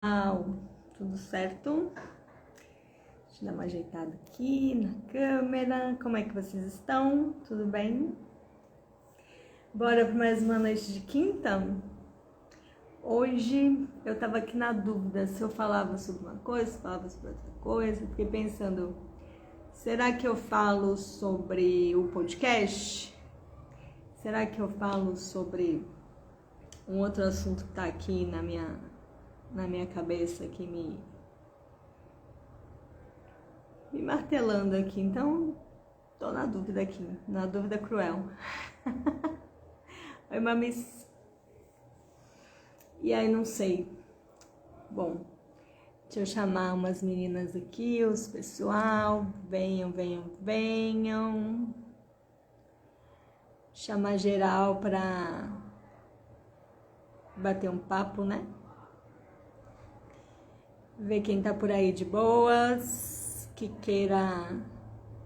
Tudo certo? Deixa eu dar uma ajeitada aqui na câmera. Como é que vocês estão? Tudo bem? Bora para mais uma noite de quinta? Hoje eu tava aqui na dúvida se eu falava sobre uma coisa, se falava sobre outra coisa. Fiquei pensando, será que eu falo sobre o podcast? Será que eu falo sobre um outro assunto que tá aqui na minha cabeça, que me martelando aqui? Então, tô na dúvida aqui, na dúvida cruel. Oi, mamis. E aí, não sei. Bom, deixa eu chamar umas meninas aqui, os pessoal. Venham. Chamar geral pra bater um papo, né? Ver quem tá por aí de boas, que queira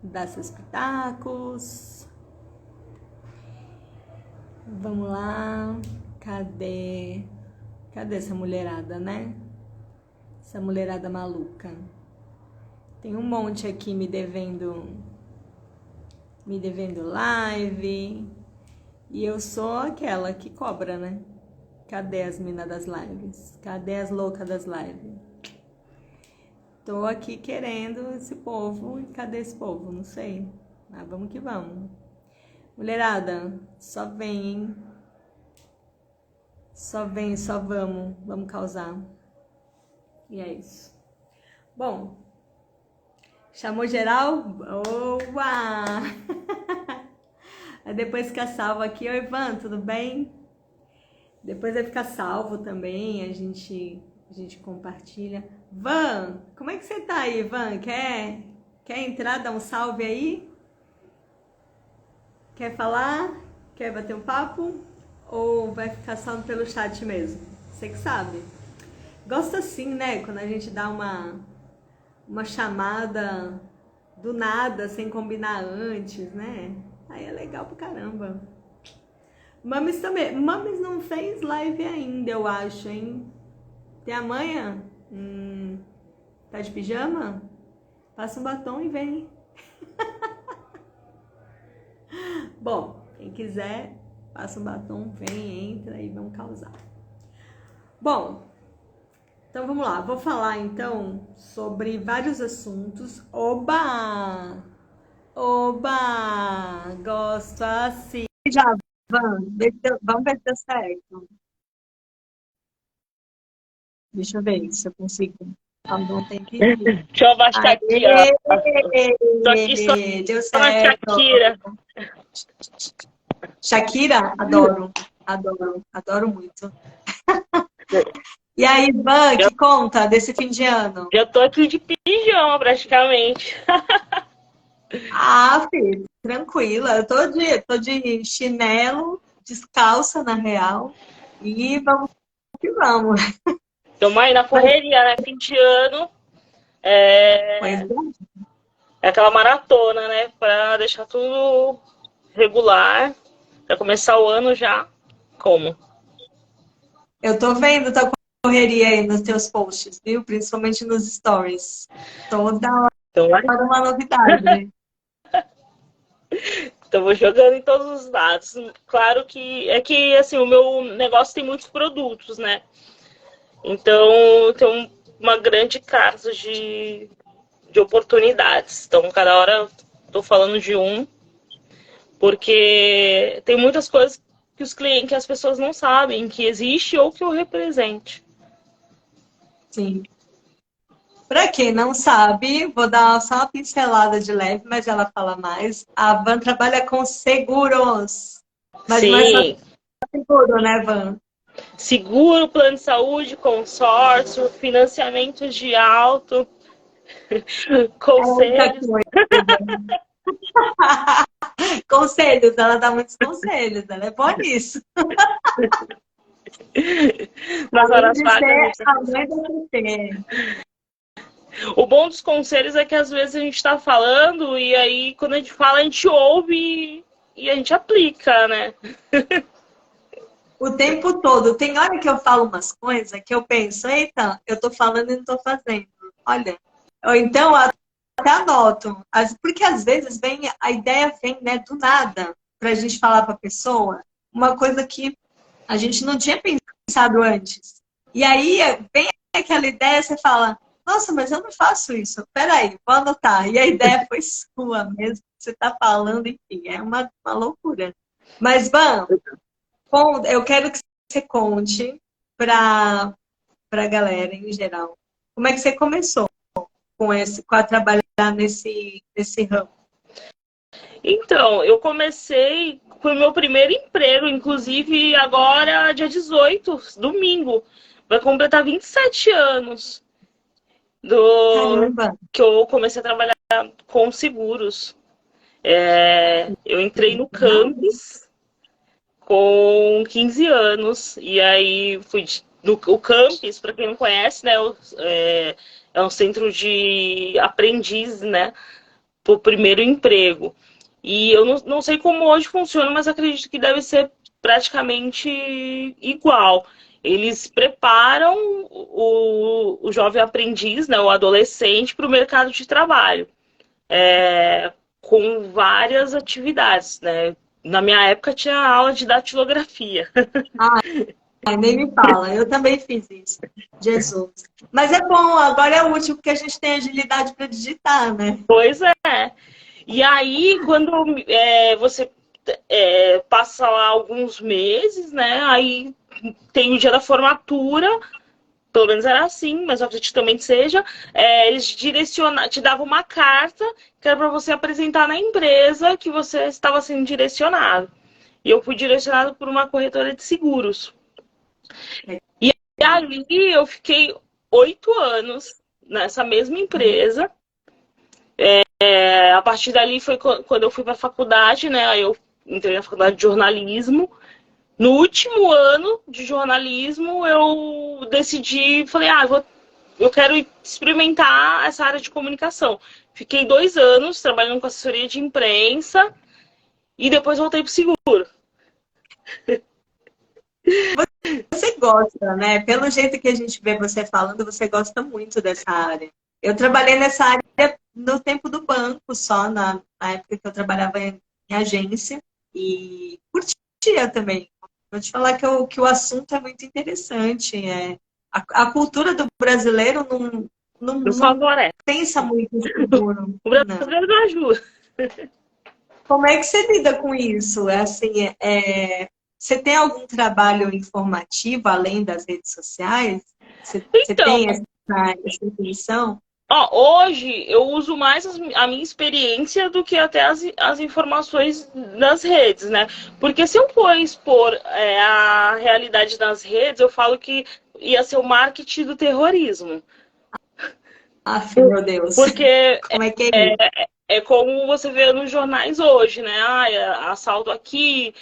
dar seus pitacos. Vamos lá. Cadê essa mulherada, né? Essa mulherada maluca. Tem um monte aqui me devendo live. E eu sou aquela que cobra, né? Cadê as minas das lives? Cadê as loucas das lives? Tô aqui querendo esse povo. E cadê esse povo? Não sei. Mas vamos que vamos. Mulherada, só vem, hein? Só vem, só vamos. Vamos causar. E é isso. Bom, chamou geral? Boa! Aí depois fica salvo aqui. Oi, Ivan, tudo bem? Depois vai ficar salvo também. A gente compartilha. Van, como é que você tá aí, Van? Quer entrar, dar um salve aí? Quer falar? Quer bater um papo? Ou vai ficar só pelo chat mesmo? Você que sabe. Gosto assim, né? Quando a gente dá uma chamada do nada, sem combinar antes, né? Aí é legal pra caramba. Mamis também. Mamis não fez live ainda, eu acho, hein? Tem amanhã? Tá de pijama? Passa um batom e vem. Bom, quem quiser, passa um batom, vem, entra e vamos causar. Bom, então vamos lá. Vou falar então sobre vários assuntos. Oba! Gosto assim. Já, vamos ver se deu certo. Deixa eu ver se eu consigo. Não tem que ir. Deixa eu abaixar aqui, ó. Tô aqui só Deu na certo. Shakira. Shakira? Adoro muito. E aí, Ivan, que conta desse fim de ano? Eu tô aqui de pijama, praticamente. Filho, tranquila. Eu tô de chinelo, descalça, na real. E vamos que vamos. Tamo aí na correria, né? Fim de ano. Pois É aquela maratona, né? Pra deixar tudo regular. Pra começar o ano já. Como? eu tô vendo tua correria aí nos teus posts, viu? Principalmente nos stories. Toda Então, hora uma novidade, né? Estamos jogando em todos os lados. Claro que assim, o meu negócio tem muitos produtos, né? Então tem uma grande casa de oportunidades. Então, cada hora estou falando de um, porque tem muitas coisas que os clientes, que as pessoas não sabem que existe ou que eu represente. Sim. Para quem não sabe, vou dar só uma pincelada de leve, mas ela fala mais. A Van trabalha com seguros. Mas não é só Sim, seguro, né, Van? seguro, plano de saúde, consórcio, financiamento de alto, É muita conselhos. coisa. Conselhos, ela dá muitos conselhos, ela é boa nisso. Nas Além horas de ser vagas. a mãe da CT. O bom dos conselhos é que às vezes a gente está falando e aí quando a gente fala, a gente ouve e a gente aplica, né? O tempo todo. Tem hora que eu falo umas coisas que eu penso, eita, eu tô falando e não tô fazendo. Olha. Ou então eu até anoto. Porque às vezes a ideia vem, né, do nada, pra gente falar pra pessoa uma coisa que a gente não tinha pensado antes. E aí vem aquela ideia, você fala, nossa, mas eu não faço isso. Peraí, vou anotar. E a ideia foi sua mesmo, você tá falando, enfim, é uma loucura. Mas, Van, eu quero que você conte para a galera em geral. Como é que você começou com a trabalhar nesse ramo? Então, eu comecei com o meu primeiro emprego, inclusive agora, dia 18, domingo. Vai completar 27 anos do Caramba! que eu comecei a trabalhar com seguros. Eu entrei no Não? Campes com 15 anos, e aí o Campes, para quem não conhece, né, é um centro de aprendiz, né, para o primeiro emprego. E eu não sei como hoje funciona, mas acredito que deve ser praticamente igual. Eles preparam o jovem aprendiz, né, o adolescente, para o mercado de trabalho, com várias atividades, né? Na minha época tinha aula de datilografia. Ai, nem me fala, eu também fiz isso. Jesus. Mas é bom, agora é útil porque a gente tem agilidade para digitar, né? Pois é. E aí, quando você passa lá alguns meses, né? Aí tem o dia da formatura, pelo menos era assim, mas eu acredito que também seja. Eles te davam uma carta que era para você apresentar na empresa que você estava sendo direcionado. E eu fui direcionado por uma corretora de seguros. E ali eu fiquei 8 anos nessa mesma empresa. A partir dali foi quando eu fui para a faculdade, né? Aí eu entrei na faculdade de jornalismo. No último ano de jornalismo, eu decidi, falei, eu quero experimentar essa área de comunicação. Fiquei 2 anos trabalhando com assessoria de imprensa e depois voltei para o seguro. Você gosta, né? Pelo jeito que a gente vê você falando, você gosta muito dessa área. Eu trabalhei nessa área no tempo do banco, só na época que eu trabalhava em agência, e curtia também. Vou te falar que o assunto é muito interessante. A cultura do brasileiro Não não favorece. pensa muito em seguro, O não. brasileiro não ajuda. Como é que você lida com isso? Você tem algum trabalho informativo além das redes sociais? Você Então, tem essa intuição? hoje eu uso mais a minha experiência do que até as informações das redes, né? Porque se eu for expor a realidade das redes, eu falo que ia ser o marketing do terrorismo. Ah, meu Deus. Porque Como é que é isso? é como você vê nos jornais hoje, né? Assalto aqui,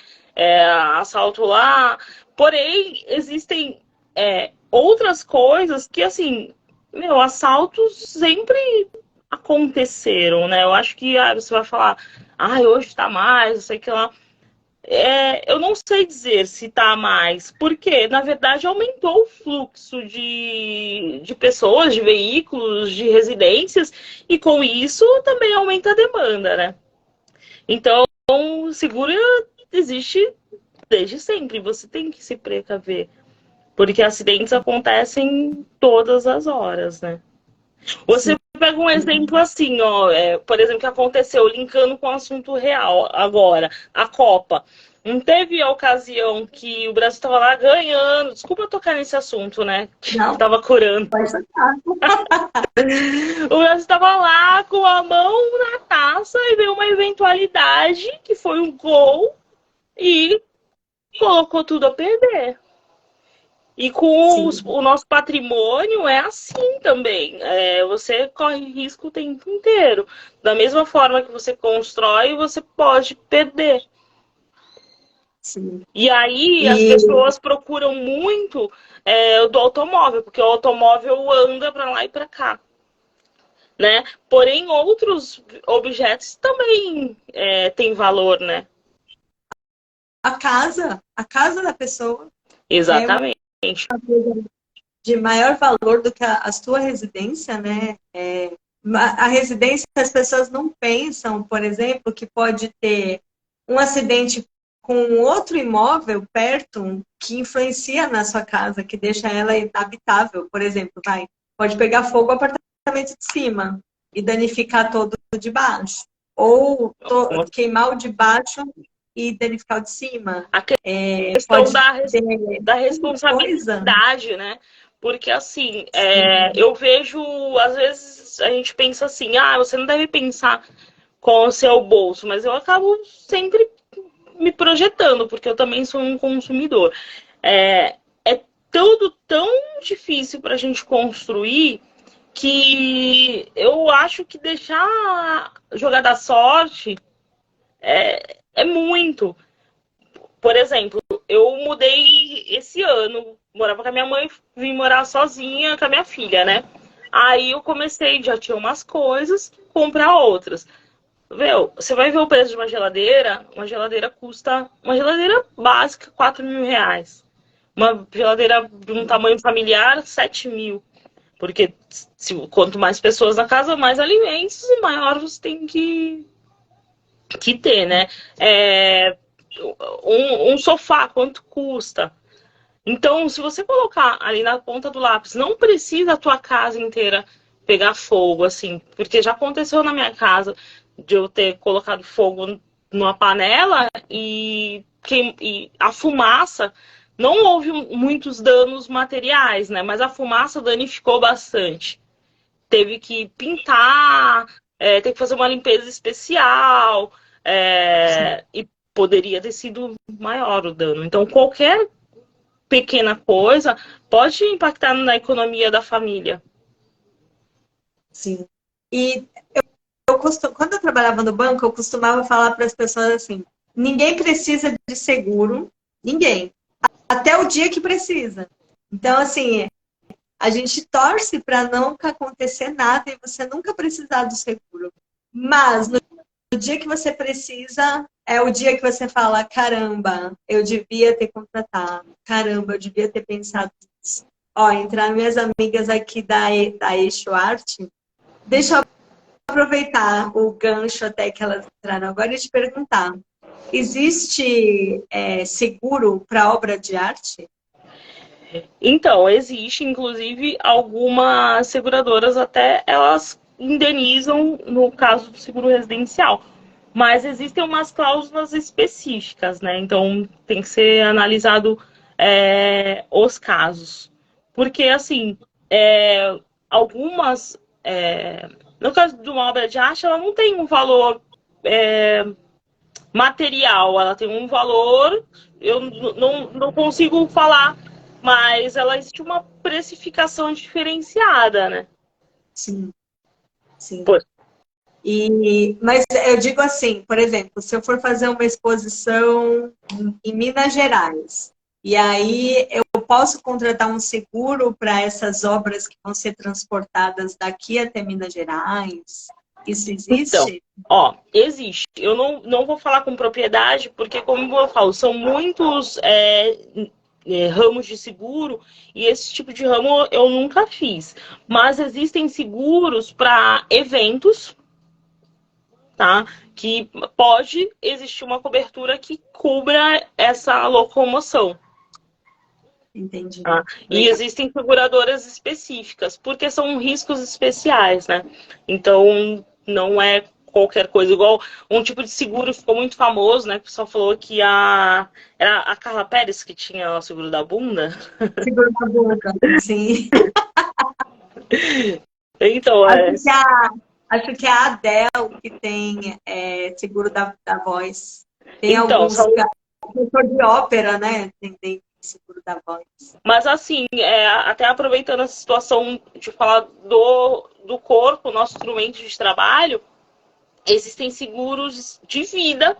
assalto lá. Porém, existem outras coisas que, assim, meu, assaltos sempre aconteceram, né? Eu acho que você vai falar, hoje tá mais, não sei o que lá. Eu não sei dizer se está a mais, porque, na verdade, aumentou o fluxo de pessoas, de veículos, de residências, e com isso também aumenta a demanda, né? Então, o seguro existe desde sempre, você tem que se precaver, porque acidentes acontecem todas as horas, né? Você Sim. pega um exemplo assim, ó, por exemplo, que aconteceu, linkando com o assunto real agora, a Copa. Não teve a ocasião que o Brasil estava lá ganhando, desculpa tocar nesse assunto, né? Que Não, tava curando. pode tocar. O Brasil estava lá com a mão na taça e veio uma eventualidade que foi um gol e colocou tudo a perder. E com Sim, o nosso patrimônio é assim também. Você corre risco o tempo inteiro. Da mesma forma que você constrói, você pode perder. sim. E aí as E pessoas procuram muito o do automóvel, porque o automóvel anda para lá e para cá. Né? Porém, outros objetos também têm valor, né? a casa da pessoa é uma Exatamente. coisa de maior valor do que a sua residência, né? A residência, as pessoas não pensam, por exemplo, que pode ter um acidente com outro imóvel perto que influencia na sua casa, que deixa ela inabitável, por exemplo, pode pegar fogo o apartamento de cima e danificar todo o de baixo, ou queimar o de baixo e danificar o de cima. A questão Pode ter da coisa. responsabilidade, né? Porque, assim, eu vejo, às vezes, a gente pensa assim, você não deve pensar com o seu bolso, mas eu acabo sempre me projetando, porque eu também sou um consumidor. É tudo tão difícil para a gente construir que eu acho que deixar jogar da sorte é muito. Por exemplo, eu mudei esse ano, morava com a minha mãe, vim morar sozinha com a minha filha, né? Aí eu comecei, já tinha umas coisas, comprar outras. Meu, você vai ver o preço de uma geladeira custa, uma geladeira básica, 4.000 reais. Uma geladeira de um tamanho familiar, 7.000. Porque quanto mais pessoas na casa, mais alimentos, maior você tem que ter, né? Um sofá, quanto custa? Então, se você colocar ali na ponta do lápis, não precisa a tua casa inteira pegar fogo, assim, porque já aconteceu na minha casa de eu ter colocado fogo numa panela e a fumaça, não houve muitos danos materiais, né? Mas a fumaça danificou bastante. Teve que pintar, teve que fazer uma limpeza especial, e poderia ter sido maior o dano. Então, qualquer pequena coisa pode impactar na economia da família. Sim. E quando eu trabalhava no banco, eu costumava falar para as pessoas assim: ninguém precisa de seguro, ninguém, até o dia que precisa. Então, assim, a gente torce para nunca acontecer nada e você nunca precisar do seguro. Mas no dia que você precisa, é o dia que você fala: caramba, eu devia ter contratado, caramba, eu devia ter pensado nisso. Ó, entrar minhas amigas aqui da Eixo Arte, deixa eu aproveitar o gancho até que elas entraram agora e te perguntar: existe seguro para obra de arte? Então, existe, inclusive, algumas seguradoras até elas indenizam no caso do seguro residencial. Mas existem umas cláusulas específicas, né? Então tem que ser analisado os casos. Porque, assim, algumas. No caso de uma obra de arte, ela não tem um valor material, ela tem um valor, eu não consigo falar, mas ela existe uma precificação diferenciada, né? Sim, sim. Pô, Mas eu digo assim, por exemplo, se eu for fazer uma exposição em Minas Gerais, e aí eu posso contratar um seguro para essas obras que vão ser transportadas daqui até Minas Gerais? Isso então, existe? existe. Eu não vou falar com propriedade, porque, como eu falo, são muitos ramos de seguro e esse tipo de ramo eu nunca fiz. Mas existem seguros para eventos, tá? Que pode existir uma cobertura que cubra essa locomoção. Entendi. Tá? E Legal. existem seguradoras específicas, porque são riscos especiais, né? Então, não é qualquer coisa. Igual um tipo de seguro ficou muito famoso, né? O pessoal falou que era a Carla Pérez que tinha o seguro da bunda. Seguro na boca, sim. Então, Acho que é a Adele que tem seguro da voz. Tem então alguns são. cantor de ópera, né? Tem seguro da voz. Mas assim, até aproveitando essa situação de falar do corpo, nosso instrumento de trabalho, existem seguros de vida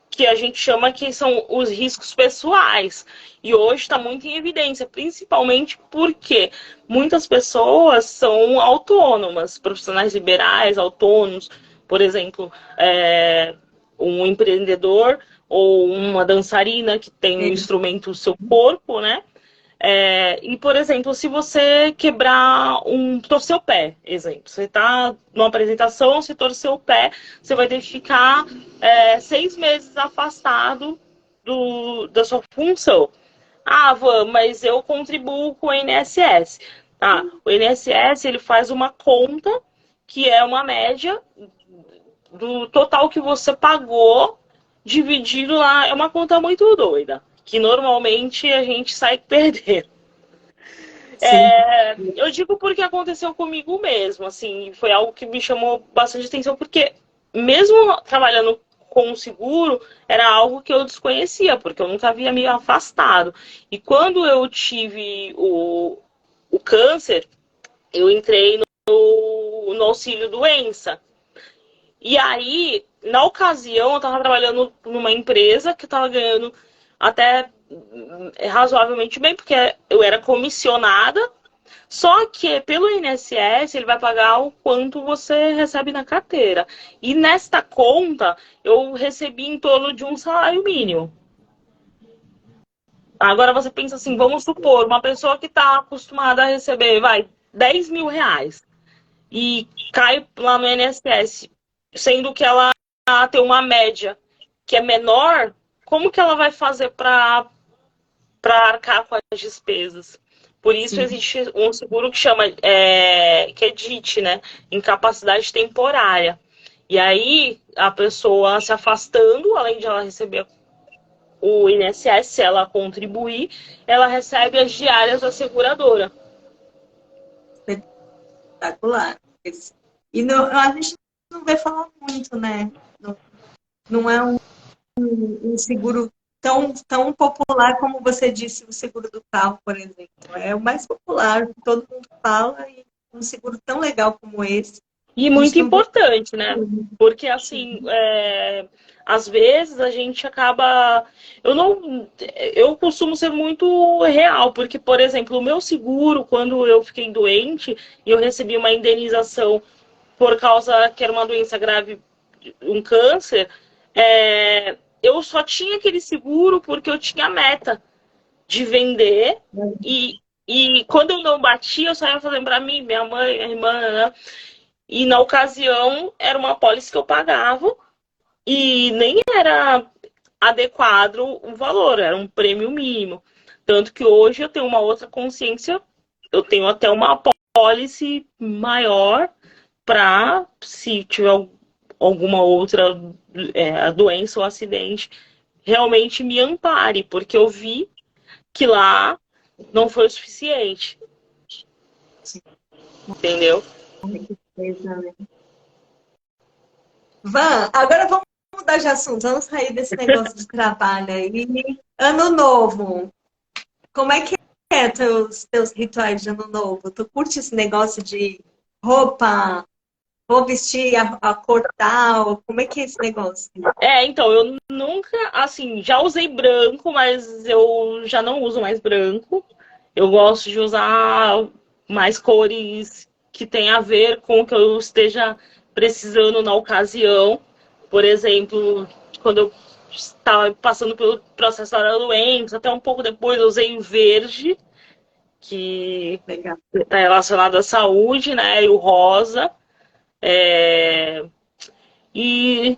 que a gente chama que são os riscos pessoais. E hoje está muito em evidência, principalmente porque muitas pessoas são autônomas, profissionais liberais, autônomos, por exemplo, um empreendedor ou uma dançarina que tem um instrumento, o seu corpo, né? E, por exemplo, se você torcer o pé, exemplo, você está numa apresentação, você torceu o pé, você vai ter que ficar 6 meses afastado da sua função. Ah, Van, mas eu contribuo com o INSS. Tá? O INSS ele faz uma conta que é uma média do total que você pagou dividido lá. É uma conta muito doida, que normalmente a gente sai perdendo. Eu digo porque aconteceu comigo mesmo, assim, foi algo que me chamou bastante atenção, porque mesmo trabalhando com o seguro, era algo que eu desconhecia, porque eu nunca havia me afastado. E quando eu tive o câncer, eu entrei no auxílio doença. E aí, na ocasião, eu estava trabalhando numa empresa que estava ganhando até razoavelmente bem, porque eu era comissionada, só que pelo INSS ele vai pagar o quanto você recebe na carteira. E nesta conta eu recebi em torno de um salário mínimo. Agora você pensa assim, vamos supor, uma pessoa que está acostumada a receber, vai, 10 mil reais e cai lá no INSS, sendo que ela tem uma média que é menor, como que ela vai fazer para arcar com as despesas? Por isso Sim. existe um seguro que chama que é DIT, né? Incapacidade temporária. E aí a pessoa se afastando, além de ela receber o INSS, se ela contribuir, ela recebe as diárias da seguradora. Espetacular. E não, a gente não vê falar muito, né? Não, não é um seguro tão popular como você disse, o seguro do carro, por exemplo. É o mais popular, todo mundo fala, e um seguro tão legal como esse. E A gente muito não vê. importante, né? Porque, assim, às vezes a gente acaba... Eu costumo ser muito real, porque, por exemplo, o meu seguro, quando eu fiquei doente e eu recebi uma indenização por causa que era uma doença grave, um câncer, eu só tinha aquele seguro porque eu tinha a meta de vender e quando eu não batia, eu saía fazendo para mim, minha mãe, minha irmã, né? E na ocasião era uma pólice que eu pagava e nem era adequado o valor, era um prêmio mínimo. Tanto que hoje eu tenho uma outra consciência, eu tenho até uma pólice maior para, se tiver alguma outra doença ou acidente, realmente me ampare, porque eu vi que lá não foi o suficiente. Entendeu? Van, agora vamos mudar de assunto, vamos sair desse negócio de trabalho aí. Ano novo, como é que é teus rituais de ano novo? Tu curte esse negócio de roupa, vou vestir a cor tal? Como é que é esse negócio? Então, eu nunca, assim, já usei branco, mas eu já não uso mais branco. Eu gosto de usar mais cores que tem a ver com o que eu esteja precisando na ocasião. Por exemplo, quando eu estava passando pelo processo da doença, até um pouco depois eu usei o verde, que está relacionado à saúde, né? E o rosa. E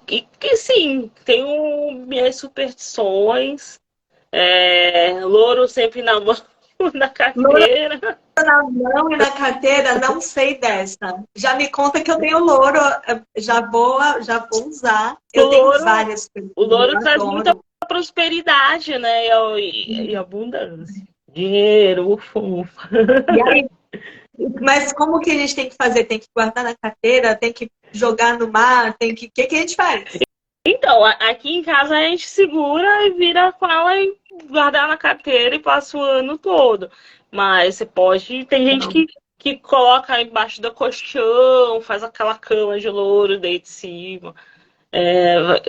sim, tenho minhas superstições. Louro sempre na mão, na carteira. Na mão e na carteira, não sei dessa. Já me conta que eu tenho louro, já vou usar. Eu tenho várias coisas. O louro traz muita prosperidade, né? E abundância. Dinheiro, ufa. E aí, mas como que a gente tem que fazer? Tem que guardar na carteira? Tem que jogar no mar? O que a gente faz? Então, aqui em casa a gente segura e vira com ela e guardar na carteira e passa o ano todo. Mas você pode. Tem gente que coloca embaixo do colchão, faz aquela cama de louro daí de cima.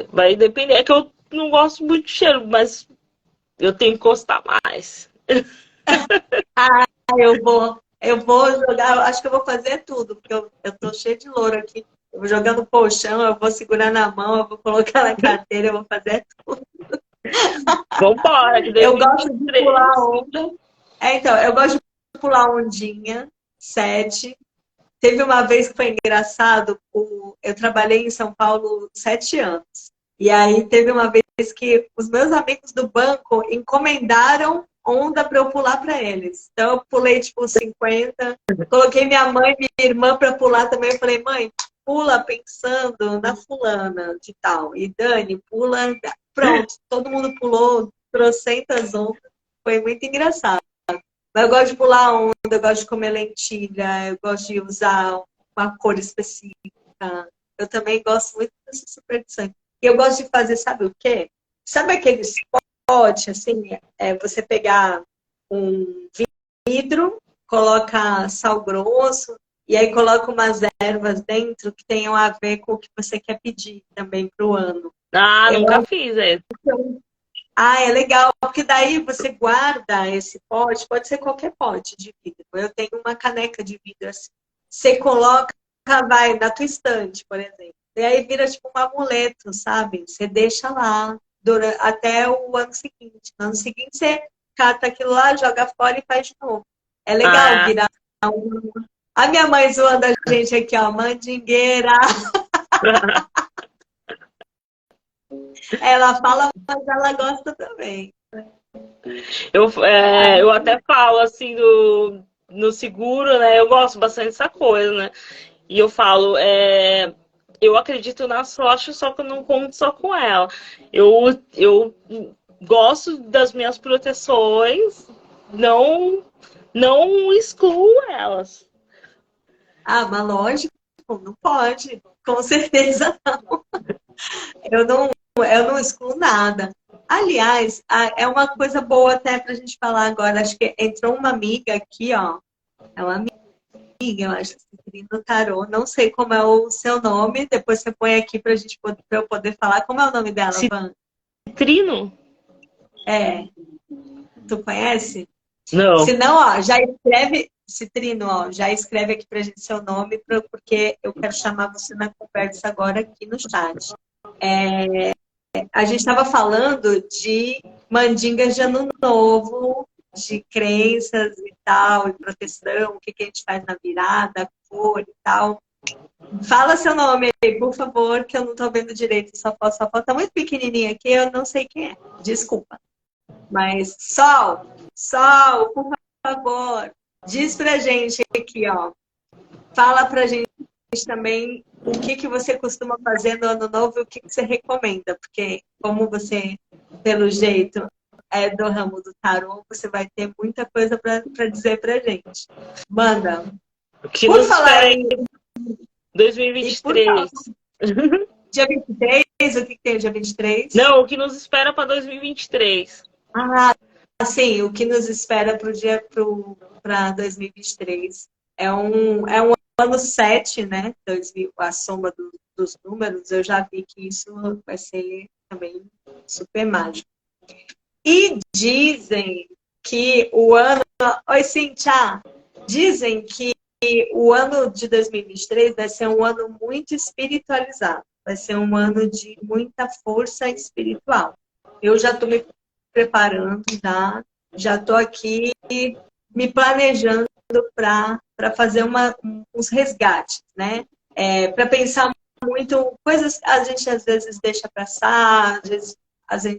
Vai depender. É que eu não gosto muito de cheiro, mas eu tenho que gostar mais. Eu vou jogar, acho que eu vou fazer tudo, porque eu tô cheio de louro aqui. Eu vou jogar no colchão, eu vou segurar na mão, eu vou colocar na carteira, eu vou fazer tudo. Vambora, que Eu gosto de 2023. pular onda. Então, eu gosto de pular ondinha, 7. Teve uma vez que foi engraçado, eu trabalhei em São Paulo 7 anos. E aí teve uma vez que os meus amigos do banco encomendaram onda para eu pular para eles. Então eu pulei tipo 50, coloquei minha mãe e minha irmã para pular também. Eu falei, mãe, pula pensando na fulana de tal. E Dani, pula. Pronto, todo mundo pulou, trocentas ondas. Foi muito engraçado. Mas eu gosto de pular onda, eu gosto de comer lentilha, eu gosto de usar uma cor específica. Eu também gosto muito dessa superstição. E eu gosto de fazer, sabe o quê? Sabe aqueles potes, assim, você pegar um vidro, coloca sal grosso, e aí coloca umas ervas dentro que tenham a ver com o que você quer pedir também para o ano. Ah, Eu nunca fiz esse. é legal, porque daí você guarda esse pote, pode ser qualquer pote de vidro. Eu tenho uma caneca de vidro assim. Você coloca, vai na tua estante, por exemplo. E aí vira tipo um amuleto, sabe? Você deixa lá até o ano seguinte. No ano seguinte você cata aquilo lá, joga fora e faz de novo. É legal Ah, virar um... A minha mãe zoando a gente aqui, ó, mandingueira. Ela fala, mas ela gosta também. eu até falo assim no seguro, né? Eu gosto bastante dessa coisa, né? E eu falo, eu acredito na sorte, só que eu não conto só com ela. Eu gosto das minhas proteções, não, não excluo elas. Ah, mas lógico, não pode. Com certeza não. Eu não, eu não excluo nada. Aliás, é uma coisa boa até para a gente falar agora. Acho que entrou uma amiga aqui, ó. É uma amiga, eu acho, do tarô. Não sei como é o seu nome. Depois você põe aqui para eu poder falar. Como é o nome dela, Van? Citrino? É, tu conhece? Não. Se não, ó, já escreve, Citrino, ó, já escreve aqui pra gente seu nome, porque eu quero chamar você na conversa agora aqui no chat. A gente estava falando de mandingas de ano novo, de crenças e tal, e proteção, o que, que a gente faz na virada, cor e tal. Fala seu nome aí, por favor, que eu não estou vendo direito, sua foto tá muito pequenininha aqui, eu não sei quem é. Desculpa. Mas, Sol, por favor, diz pra gente aqui, ó. Fala pra gente também o que, que você costuma fazer no ano novo e o que, que você recomenda. Porque, como você, pelo jeito, é do ramo do tarô, você vai ter muita coisa para dizer pra gente. Manda. O que Por nos falar espera em em... E por 2023? falar, dia 23, o que, que tem dia 23? Não, o que nos espera para 2023? Ah, sim, o que nos espera para 2023 é um ano 7, né? 2000, a soma dos números, eu já vi que isso vai ser também super mágico. E dizem que o ano. Oi, Cíntia! Dizem que o ano de 2023 vai ser um ano muito espiritualizado, vai ser um ano de muita força espiritual. Eu já estou me preparando, já estou aqui me planejando para fazer uns resgates, né? Para pensar muito, coisas que a gente às vezes deixa passar, às vezes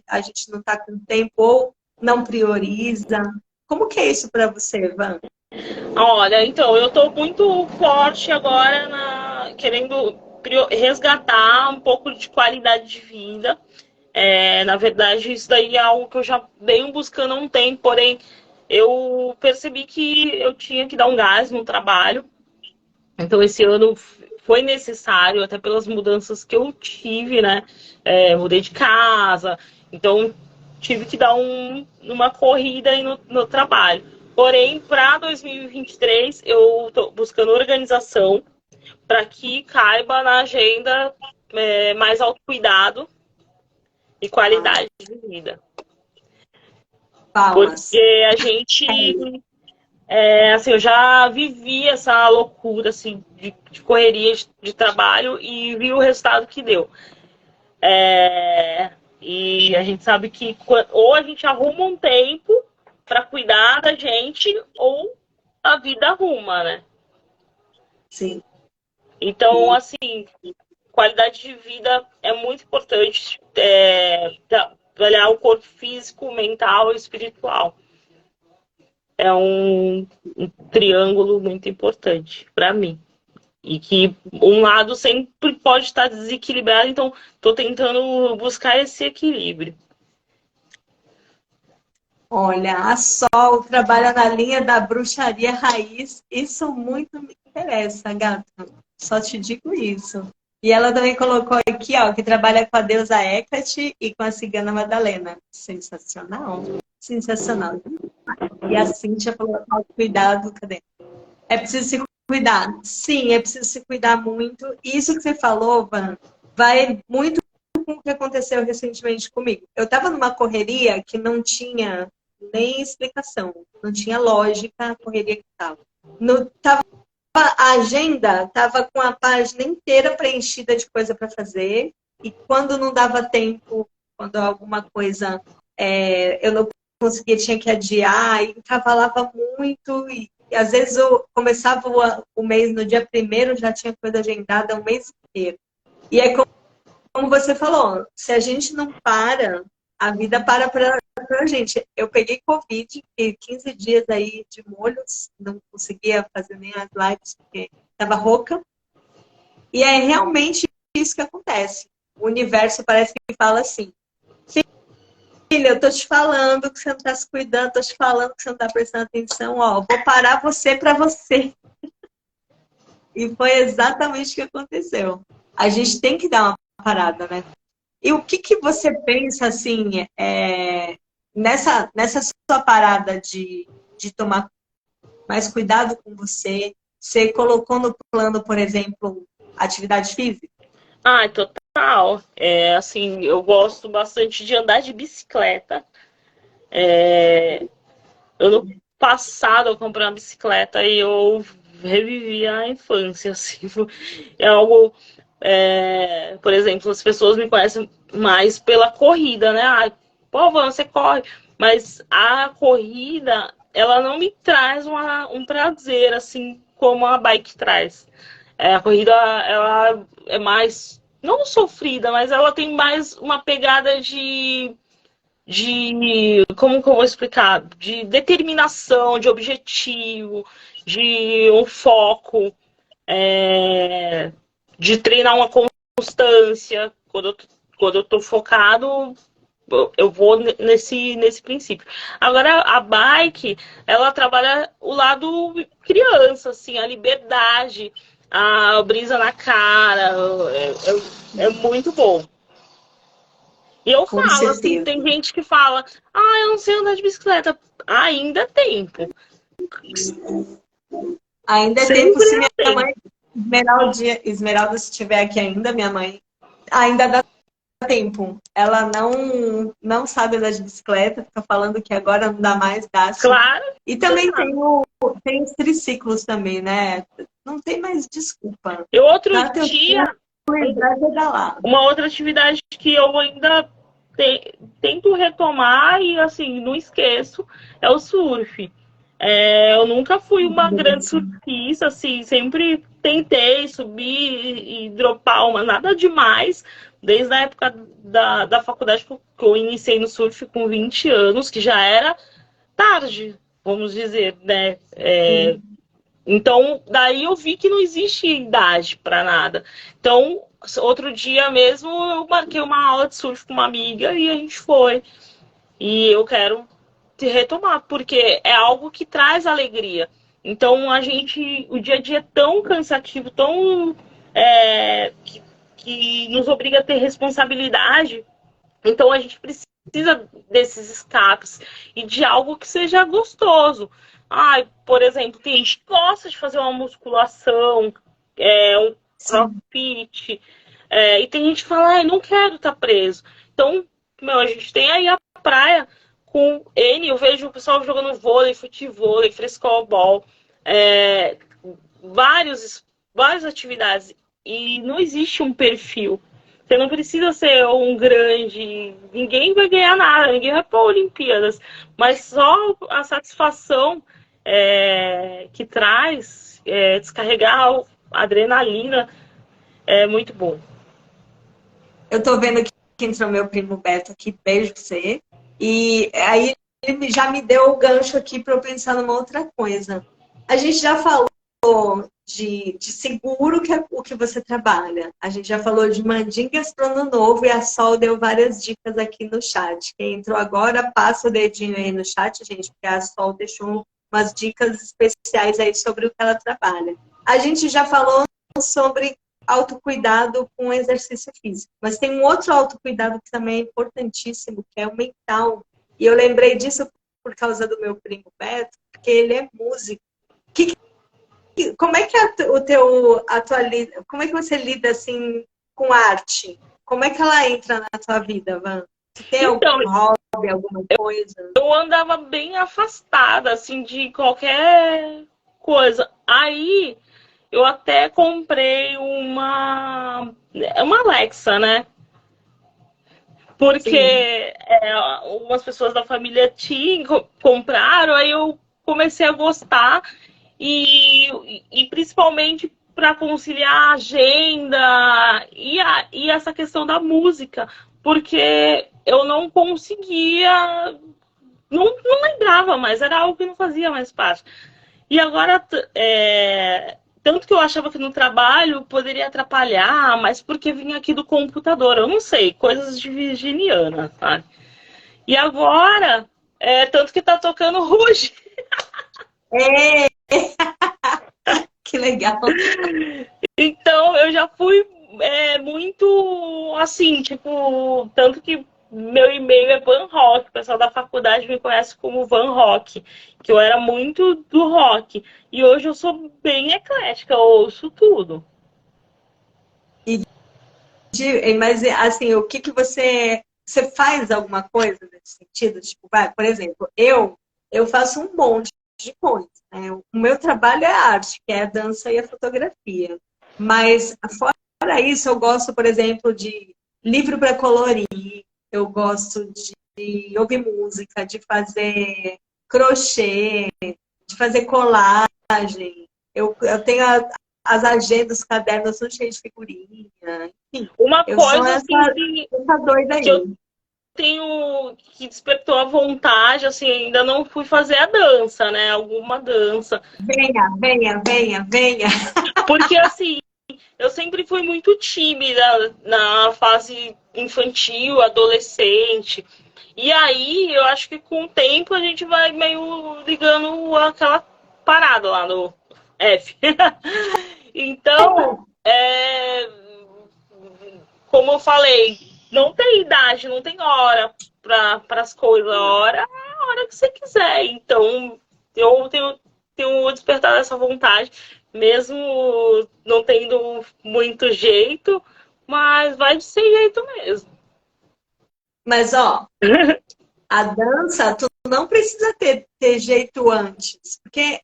a gente não está com tempo ou não prioriza. Como que é isso para você, Van? Olha, então, eu tô muito forte agora querendo resgatar um pouco de qualidade de vida. Na verdade, isso daí é algo que eu já venho buscando há um tempo, porém, eu percebi que eu tinha que dar um gás no trabalho. Então, esse ano foi necessário, até pelas mudanças que eu tive, né? Mudei de casa, então tive que dar uma corrida aí no trabalho. Porém, para 2023, eu estou buscando organização para que caiba na agenda mais autocuidado e qualidade de vida. Palmas. Porque a gente assim, eu já vivi essa loucura assim, de correria de trabalho e vi o resultado que deu. E a gente sabe que ou a gente arruma um tempo para cuidar da gente, ou a vida arruma, né? Sim. Então, assim, qualidade de vida é muito importante, trabalhar o corpo físico, mental e espiritual. É um triângulo muito importante para mim. E que um lado sempre pode estar desequilibrado, então estou tentando buscar esse equilíbrio. Olha, a Sol trabalha na linha da bruxaria raiz. Isso muito me interessa, gata. Só te digo isso. E ela também colocou aqui, ó, que trabalha com a deusa Hecate e com a cigana Madalena. Sensacional. Sensacional. E a Cíntia falou, cuidado, cadê? É preciso se cuidar. Sim, é preciso se cuidar muito. Isso que você falou, Van, vai muito com o que aconteceu recentemente comigo. Eu estava numa correria que não tinha nem explicação, não tinha lógica a correria que estava. A agenda estava com a página inteira preenchida de coisa para fazer, e quando não dava tempo, quando alguma coisa eu não conseguia, tinha que adiar, e encavalava muito, e às vezes eu começava o mês no dia 1º, já tinha coisa agendada o mês inteiro. E é como você falou, se a gente não para, a vida para a gente. Eu peguei Covid, fiquei 15 dias aí de molhos, não conseguia fazer nem as lives porque estava rouca. E é realmente isso que acontece. O universo parece que fala assim: filha, eu tô te falando que você não está se cuidando, tô te falando que você não está prestando atenção, ó, vou parar você para você. E foi exatamente o que aconteceu. A gente tem que dar uma parada, né? E o que você pensa, assim, nessa sua parada de tomar mais cuidado com você? Você colocou no plano, por exemplo, atividade física? Ah, total. Assim, eu gosto bastante de andar de bicicleta. Ano passado eu comprei uma bicicleta e eu revivi a infância, assim. É algo, por exemplo, as pessoas me conhecem mais pela corrida, né? Ah, pô, Van, você corre. Mas a corrida, ela não me traz um prazer, assim, como a bike traz. A corrida, ela é mais, não sofrida, mas ela tem mais uma pegada como que eu vou explicar? De determinação, de objetivo, de um foco, de treinar uma constância. Quando eu tô focado, eu vou nesse princípio. Agora, a bike, ela trabalha o lado criança, assim, a liberdade, a brisa na cara, é muito bom. E eu Com falo, assim, certeza. tem gente que fala, ah, eu não sei andar de bicicleta. Ainda é tempo. Ainda é tempo, Sempre se minha é tempo. mãe, Esmeralda, se estiver aqui ainda, minha mãe, ainda dá tempo. Ela não sabe andar de bicicleta, fica falando que agora não dá mais, dá sim. Claro E que também dá. tem os triciclos também, né? Não tem mais desculpa. Eu outro Dá teu dia, tempo e vai pedalar. uma outra atividade que eu ainda tento retomar e, assim, não esqueço, é o surf. Eu nunca fui uma grande surfista, assim, sempre tentei subir e dropar nada demais, desde a época da faculdade que eu iniciei no surf com 20 anos, que já era tarde, vamos dizer, né? Então, daí eu vi que não existe idade para nada. Então, outro dia mesmo, eu marquei uma aula de surf com uma amiga e a gente foi. E eu quero te retomar, porque é algo que traz alegria. Então, o dia a dia é tão cansativo, tão. Que nos obriga a ter responsabilidade. Então, a gente precisa desses escapes e de algo que seja gostoso. Ah, por exemplo, tem gente que gosta de fazer uma musculação, um Sim. crossfit, e tem gente que fala, ah, não quero estar preso. Então, meu, a gente tem aí a praia com N, eu vejo o pessoal jogando vôlei, futevôlei, frescobol, várias atividades. E não existe um perfil. Você não precisa ser um grande... Ninguém vai ganhar nada, ninguém vai para Olimpíadas. Mas só a satisfação que traz, descarregar a adrenalina, é muito bom. Eu tô vendo que entrou meu primo Beto aqui, beijo pra você. E aí ele já me deu o gancho aqui para eu pensar numa outra coisa. A gente já falou de seguro, que é o que você trabalha. A gente já falou de mandingas para o ano novo e a Sol deu várias dicas aqui no chat. Quem entrou agora, passa o dedinho aí no chat, gente, porque a Sol deixou umas dicas especiais aí sobre o que ela trabalha. A gente já falou sobre autocuidado com exercício físico, mas tem um outro autocuidado que também é importantíssimo, que é o mental. E eu lembrei disso por causa do meu primo Beto, porque ele é músico. Como é que como é que você lida assim com arte? Como é que ela entra na tua vida, Van? Você tem algum Então, hobby, alguma coisa? eu andava bem afastada, assim, de qualquer coisa. Aí, eu até comprei uma Alexa, né? Porque Sim. algumas pessoas da família compraram, aí eu comecei a gostar e principalmente para conciliar a agenda e essa questão da música, porque eu não conseguia, não lembrava mais, era algo que não fazia mais parte. E agora, tanto que eu achava que no trabalho poderia atrapalhar, mas porque vinha aqui do computador, eu não sei, coisas de virginiana, sabe? E agora, tanto que tá tocando hoje. É, que legal. Então, eu já fui muito assim, tipo, tanto que meu e-mail é Van Rock, o pessoal da faculdade me conhece como Van Rock, que eu era muito do rock. E hoje eu sou bem eclética, eu ouço tudo. Mas assim, o que que você faz alguma coisa nesse sentido? Tipo, por exemplo, eu faço um monte de coisa, né? O meu trabalho é a arte, que é a dança e a fotografia. Mas fora isso, eu gosto, por exemplo, de livro para colorir, eu gosto de ouvir música, de fazer crochê, de fazer colagem. Eu tenho as agendas, os cadernos, são cheios de figurinha. Enfim, Uma eu sou coisa assim essa doida que eu aí. tenho que despertou a vontade, assim, ainda não fui fazer a dança, né? Alguma dança. Venha, venha, venha, venha. Porque assim, eu sempre fui muito tímida na fase infantil, adolescente. E aí, eu acho que com o tempo a gente vai meio ligando aquela parada lá no F. Então, é, como eu falei, não tem idade, não tem hora para as coisas. A hora é a hora que você quiser. Então, eu tenho despertado essa vontade, mesmo não tendo muito jeito, mas vai de ser jeito mesmo. Mas, ó, a dança, tu não precisa ter jeito antes, porque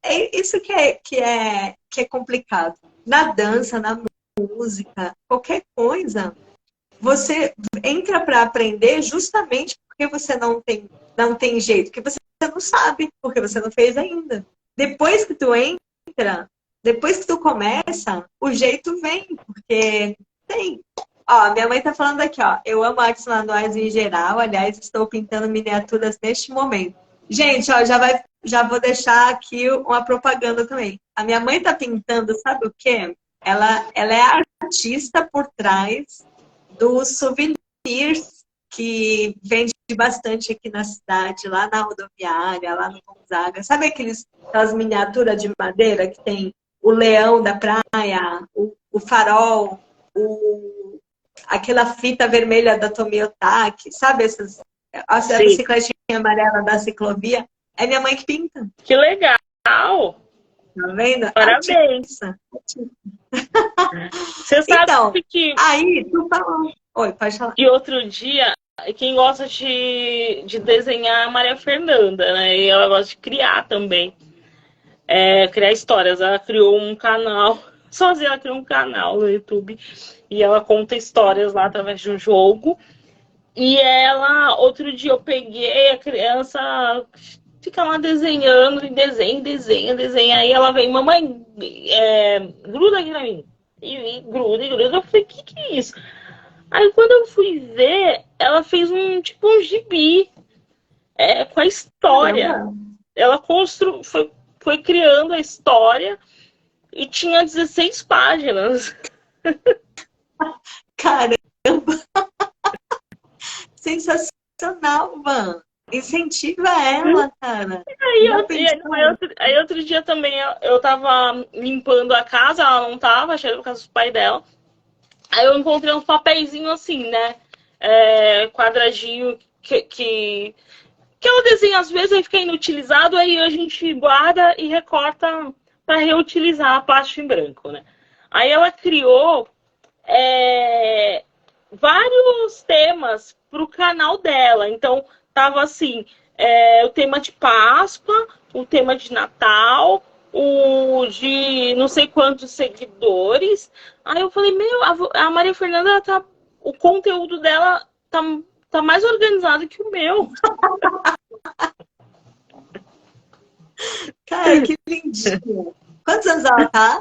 é isso que é complicado. Na dança, na música, qualquer coisa, você entra para aprender justamente porque você não tem jeito, porque você não sabe, porque você não fez ainda. Depois que tu entra, depois que tu começa, o jeito vem, porque tem. Ó, minha mãe tá falando aqui, ó. Eu amo artes manuais em geral, aliás, estou pintando miniaturas neste momento. Gente, ó, já vou deixar aqui uma propaganda também. A minha mãe tá pintando, sabe o quê? Ela é a artista por trás dos souvenirs que vende bastante aqui na cidade, lá na rodoviária, lá no Gonzaga. Sabe aquelas miniaturas de madeira que tem o leão da praia, o farol, aquela fita vermelha da Tomiotaki, sabe a Sim. bicicletinha amarela da ciclovia? É minha mãe que pinta. Que legal! Tá vendo? Parabéns! Artista. Você sabe Então, que aí tu falou. Oi, pode falar. e outro dia, quem gosta de desenhar é a Maria Fernanda, né? E ela gosta de criar também. Criar histórias. Ela criou um canal sozinha, ela criou um canal no YouTube e ela conta histórias lá através de um jogo. E ela, outro dia eu peguei a criança, fica lá desenhando, e desenha. Aí ela vem, mamãe, gruda aqui pra mim. E gruda, e gruda. Eu falei, que é isso? Aí quando eu fui ver, ela fez tipo um gibi com a história. Caramba! Ela foi criando a história e tinha 16 páginas. Caramba! Sensacional, Van! Incentiva ela, cara. Já pensou? Aí outro dia também eu tava limpando a casa, ela não tava, achei na casa do pai dela. Aí eu encontrei um papeizinho assim, né? Quadradinho que ela desenha às vezes, aí fica inutilizado, aí a gente guarda e recorta para reutilizar a plástico em branco, né? Aí ela criou vários temas para o canal dela. Então, tava assim, o tema de Páscoa, o tema de Natal, o de não sei quantos seguidores. Aí eu falei, meu, a Maria Fernanda o conteúdo dela tá mais organizado que o meu. Cara, que lindinho. Quantos anos ela tá?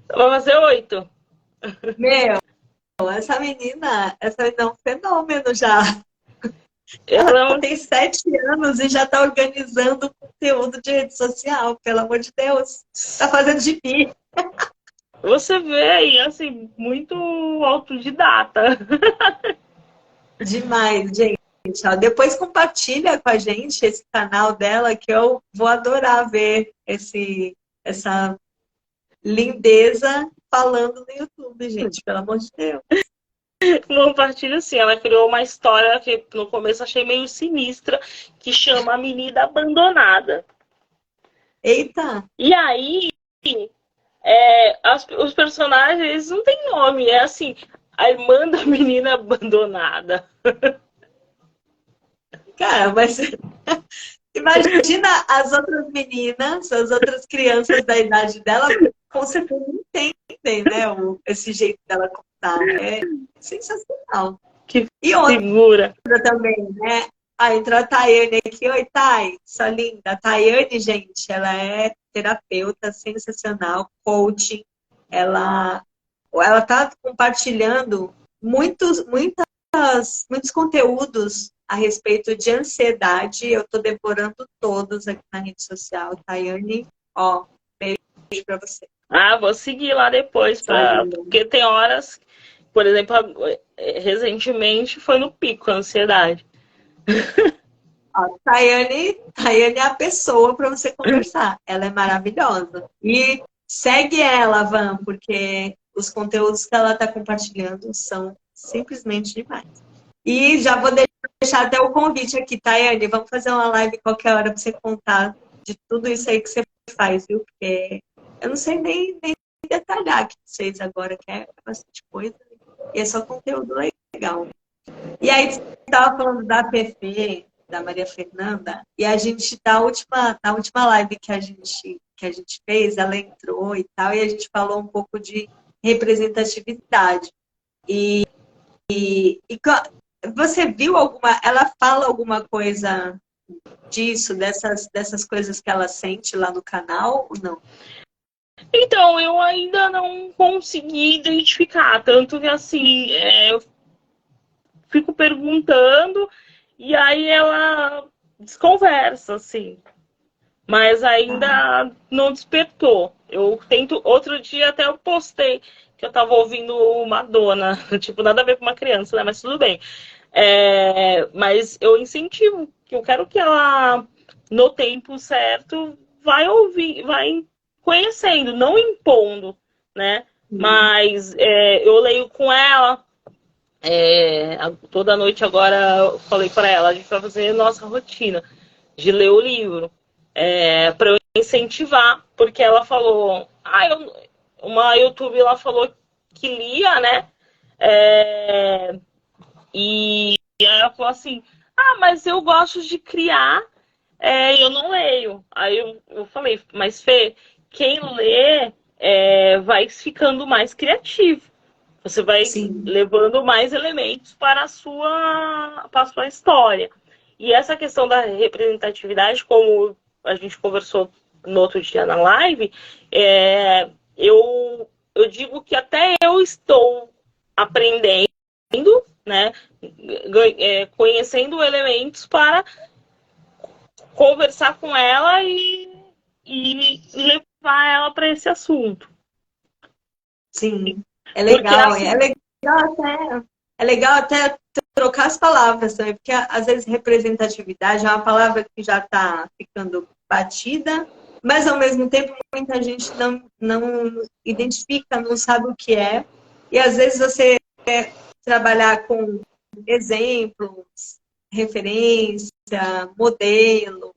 Vai fazer 8. Meu, essa menina é um fenômeno já. Ela Ela tem 7 anos e já tá organizando conteúdo de rede social, pelo amor de Deus. Tá fazendo gibi. Você vê aí, assim, muito autodidata. Demais, gente. Ó, depois compartilha com a gente esse canal dela que eu vou adorar ver essa lindeza falando no YouTube, gente, pelo amor de Deus. Compartilho sim, ela criou uma história que no começo achei meio sinistra, que chama A Menina Abandonada. Eita! E aí, os personagens não tem nome, é assim, a irmã da menina abandonada. Cara, mas imagina as outras meninas, as outras crianças da idade dela, com certeza não entendem, né? Esse jeito dela contar. É sensacional. Que E outra figura. também, né? Ah, entrou a Tayane aqui. Oi, Thay, sua linda. A Tayane, gente, ela é terapeuta sensacional, coaching. Ela tá compartilhando muitos conteúdos a respeito de ansiedade. Eu tô devorando todos aqui na rede social. Tayane, ó, beijo pra você. Ah, vou seguir lá depois, porque tem horas, por exemplo, recentemente foi no pico a ansiedade. Tayane é a pessoa para você conversar. Ela é maravilhosa. E segue ela, Van, porque os conteúdos que ela está compartilhando são simplesmente demais. E já vou deixar até o convite aqui, Tayane. Vamos fazer uma live qualquer hora para você contar de tudo isso aí que você faz, viu? Porque eu não sei nem detalhar aqui vocês agora, que é bastante coisa. E é só conteúdo legal. E aí, você estava falando da PP, da Maria Fernanda, e a gente, na última live que a gente fez, ela entrou e tal, e a gente falou um pouco de representatividade. E você viu ela fala alguma coisa disso, dessas coisas que ela sente lá no canal, ou não? Então, eu ainda não consegui identificar, tanto que assim, eu fico perguntando e aí ela desconversa, assim. Mas ainda não despertou. Eu tento. Outro dia até eu postei que eu tava ouvindo Madonna. Tipo, nada a ver com uma criança, né? Mas tudo bem. Mas eu incentivo, que eu quero que ela, no tempo certo, vai ouvir, vai conhecendo, não impondo, né? Mas eu leio com ela. Toda noite agora eu falei para ela, a gente vai fazer nossa rotina de ler o livro. Para eu incentivar, porque ela falou, uma YouTube ela falou que lia, né? E aí ela falou assim, mas eu gosto de criar e eu não leio. Aí eu falei, mas Fê, quem lê vai ficando mais criativo. Você vai Sim. levando mais elementos para a sua história. E essa questão da representatividade, como a gente conversou no outro dia na live, eu digo que até eu estou aprendendo, né, conhecendo elementos para conversar com ela e levar ela para esse assunto. Sim, Porque assim, é legal até trocar as palavras também, porque às vezes representatividade é uma palavra que já está ficando batida, mas ao mesmo tempo muita gente não identifica, não sabe o que é, e às vezes você quer trabalhar com exemplos, referência, modelo,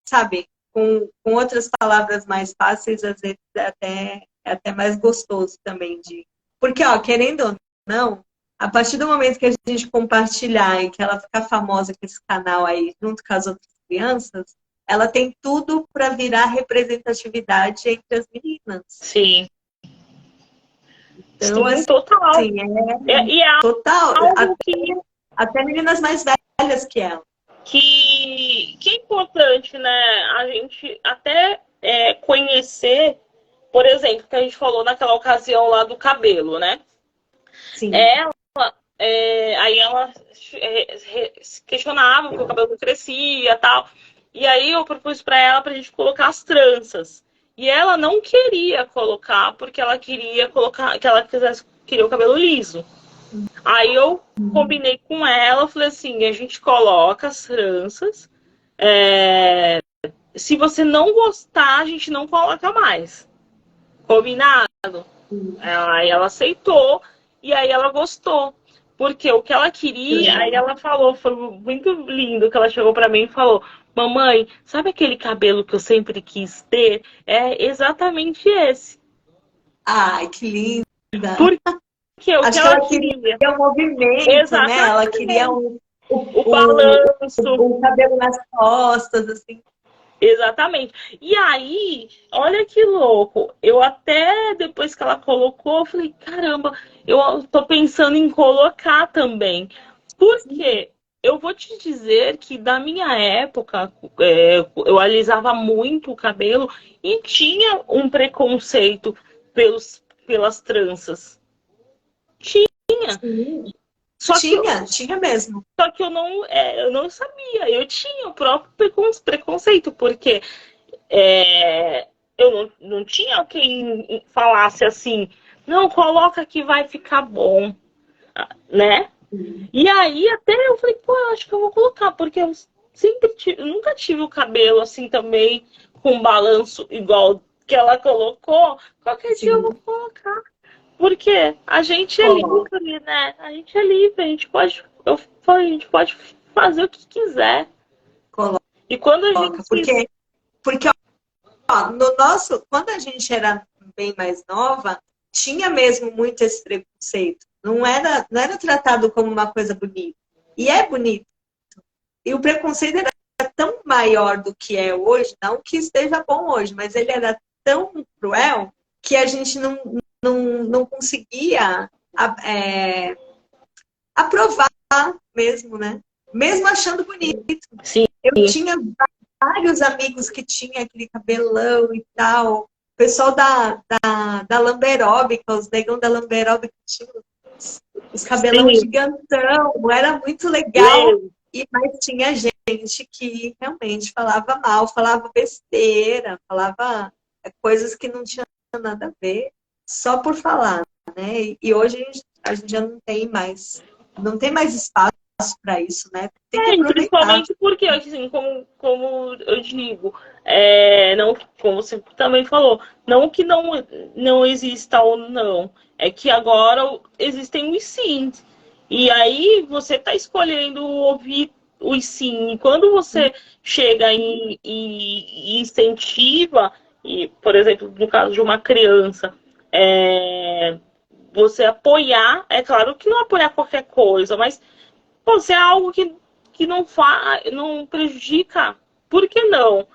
sabe, com outras palavras mais fáceis, às vezes é até mais gostoso também de. Porque, ó, querendo ou não, a partir do momento que a gente compartilhar e que ela ficar famosa com esse canal aí, junto com as outras crianças, ela tem tudo para virar representatividade entre as meninas. sim. Então, Sim, total. assim, E é total. algo que Até meninas mais velhas que ela. que é importante, né? A gente até conhecer, por exemplo, que a gente falou naquela ocasião lá do cabelo, né? Sim. Aí ela se questionava porque o cabelo não crescia e tal. E aí eu propus para ela pra gente colocar as tranças. E ela não queria colocar porque ela queria colocar, que ela queria o cabelo liso. Aí eu combinei com ela, falei assim, a gente coloca as tranças. Se você não gostar, a gente não coloca mais. Combinado? Aí ela aceitou e aí ela gostou. Porque o que ela queria, aí ela falou, foi muito lindo que ela chegou pra mim e falou: Mamãe, sabe aquele cabelo que eu sempre quis ter? É exatamente esse. Ai, que linda. Porque o que Acho que ela ela queria. queria um movimento, né? Ela queria Exatamente. O balanço. o cabelo nas costas, assim. Exatamente. E aí, olha que louco. Eu até, depois que ela colocou, eu falei, caramba, eu tô pensando em colocar também. Por quê? Eu vou te dizer que da minha época, eu alisava muito o cabelo e tinha um preconceito pelas tranças. Tinha. Sim. Só que Tinha mesmo. Só que eu não sabia. Eu tinha o próprio preconceito, porque eu não tinha quem falasse assim, não, coloca que vai ficar bom, né? E aí até eu falei, pô, eu acho que eu vou colocar, porque eu nunca tive o cabelo assim também, com balanço igual que ela colocou. Qualquer dia eu vou Sim. colocar. Porque a gente é Coloca. livre, né? A gente é livre, a gente pode, eu falei, a gente pode fazer o que quiser. Coloca. E quando a gente Porque ó, no nosso, quando a gente era bem mais nova, tinha mesmo muito esse preconceito. Não era tratado como uma coisa bonita. E é bonito. E o preconceito era tão maior do que é hoje, não que esteja bom hoje, mas ele era tão cruel que a gente não conseguia aprovar mesmo, né? Mesmo achando bonito. sim, Eu tinha vários amigos que tinham aquele cabelão e tal. O pessoal da Lamberóbica, os negão da Lamberóbica tinham os cabelão sim, gigantão. Era muito legal. Mas tinha gente que realmente falava mal, falava besteira, falava coisas que não tinham nada a ver, só por falar, né? E hoje a gente já não tem mais espaço para isso, né? Tem que aproveitar. principalmente porque, assim, como eu digo, não, como você também falou, não que não exista ou não, é que agora existem os sims. E aí você está escolhendo ouvir os sim. E quando você chega e incentiva, e, por exemplo, no caso de uma criança, você apoiar, é claro que não apoiar qualquer coisa, mas pô, se é algo que não prejudica, por que não?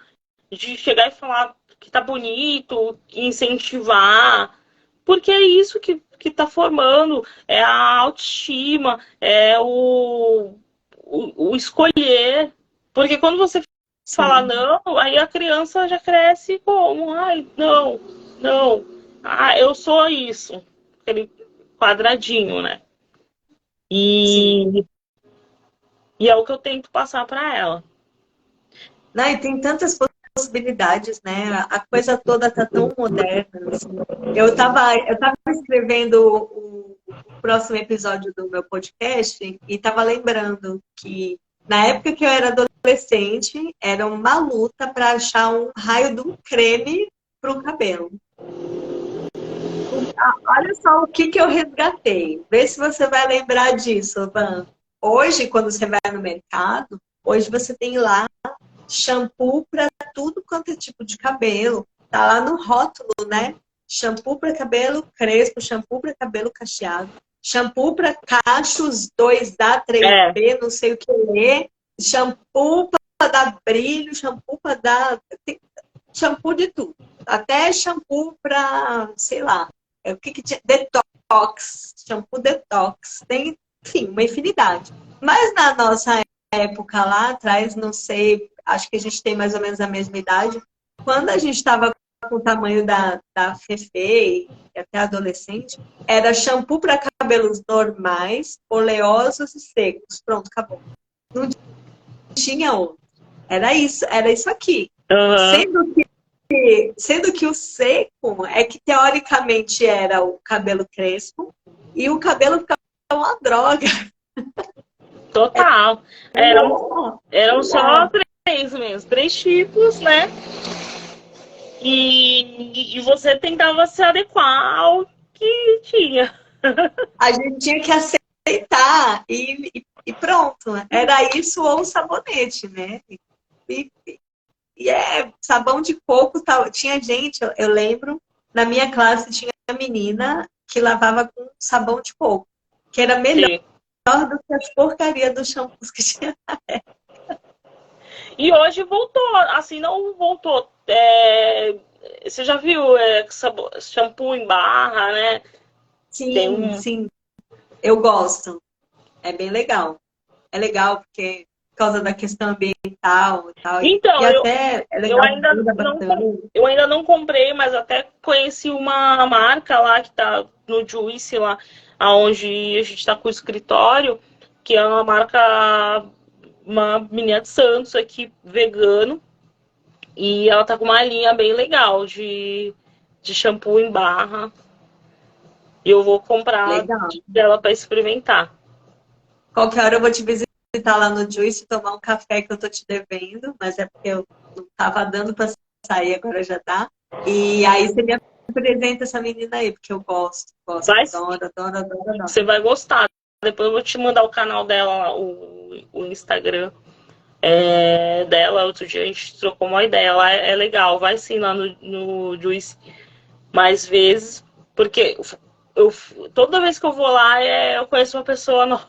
De chegar e falar que tá bonito, incentivar, porque é isso que tá formando, é a autoestima, é o escolher. Porque quando você fala Sim, não, aí a criança já cresce como, ai, não, não, ah, eu sou isso, aquele quadradinho, né? sim. E, e é o que eu tento passar para ela. Não, e tem tantas possibilidades, né? A coisa toda tá tão moderna, assim. Eu tava escrevendo o próximo episódio do meu podcast e estava lembrando que na época que eu era adolescente, era uma luta para achar um raio de um creme para o cabelo. Olha só o que eu resgatei. Vê se você vai lembrar disso, Van. Hoje, quando você vai no mercado, hoje você tem lá shampoo para tudo quanto é tipo de cabelo. Tá lá no rótulo, né? Shampoo para cabelo crespo, shampoo para cabelo cacheado, shampoo para cachos 2A, É, 3B, não sei o que é, shampoo para dar brilho, shampoo para dar. Tem shampoo de tudo. Até shampoo para, sei lá, o que tinha? Detox, shampoo detox. Tem, enfim, uma infinidade. Mas na nossa época lá atrás, não sei, acho que a gente tem mais ou menos a mesma idade. Quando a gente estava com o tamanho da Fefe e até adolescente, era shampoo para cabelos normais, oleosos e secos. Pronto, acabou. Não tinha outro. Era isso aqui. uhum, Sendo que o seco é que teoricamente era o cabelo crespo e o cabelo ficava uma droga. total. Eram, Não, eram não só dá. três mesmo, três tipos, né? E você tentava se adequar ao que tinha. A gente tinha que aceitar e pronto. Era isso ou sabonete, né? E, e é sabão de coco. Tal. Tinha gente, eu lembro, na minha classe tinha uma menina que lavava com sabão de coco, que era melhor Sim. do que as porcarias dos shampoos que tinha. E hoje voltou, assim, não voltou. Você já viu shampoo em barra, né? Tem Sim, um. sim, eu gosto. É bem legal. É legal porque por causa da questão ambiental e tal. E Então, até é eu legal, ainda muda não, bastante. eu ainda não comprei, mas até conheci uma marca lá que tá no Juice, lá onde a gente está com o escritório, que é uma marca, uma menina de Santos aqui, vegano, e ela tá com uma linha bem legal de shampoo em barra. E eu vou comprar Legal. dela para experimentar. Qualquer hora eu vou te visitar lá no Juice, tomar um café que eu tô te devendo, mas é porque eu não tava dando para sair, agora já dá. E aí você me apresenta essa menina aí, porque eu gosto, Vai sim, adoro, adoro, adoro, adoro. você vai gostar. Depois eu vou te mandar o canal dela, o Instagram dela. Outro dia a gente trocou uma ideia. Ela é legal, vai sim lá no Juice mais vezes, porque eu, toda vez que eu vou lá eu conheço uma pessoa nova.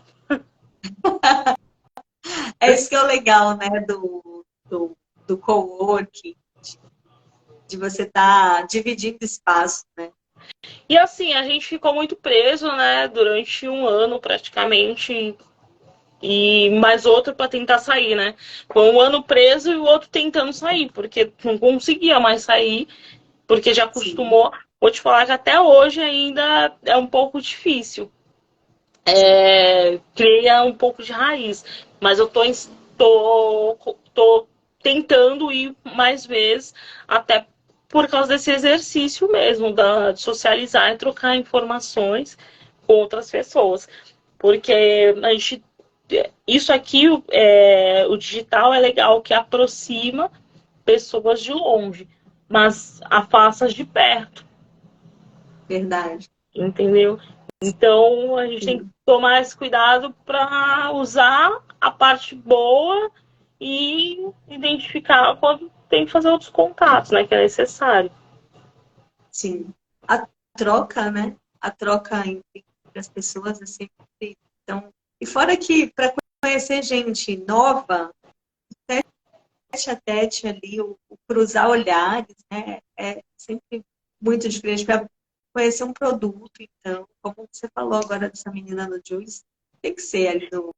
É isso que é o legal, né, do coworking, de você estar dividindo espaço, né? E assim, a gente ficou muito preso, né, durante um ano praticamente, e mais outro para tentar sair, né? Foi um ano preso e o outro tentando sair, porque não conseguia mais sair, porque já Sim, acostumou. Vou te falar que até hoje ainda é um pouco difícil. Cria um pouco de raiz, mas eu tô tentando ir mais vezes, até por causa desse exercício mesmo, de socializar e trocar informações com outras pessoas. Porque a gente isso aqui, o digital é legal, que aproxima pessoas de longe, mas afasta de perto, verdade. entendeu? Então a gente tem que Sim, tomar esse cuidado para usar a parte boa e identificar quando tem que fazer outros contatos, né? Que é necessário. sim. A troca, né? A troca entre as pessoas é sempre. Então, e fora que para conhecer gente nova, né? tete a tete ali, o cruzar olhares, né? É sempre muito diferente para conhecer um produto. Então, como você falou agora dessa menina no Juice, tem que ser ali no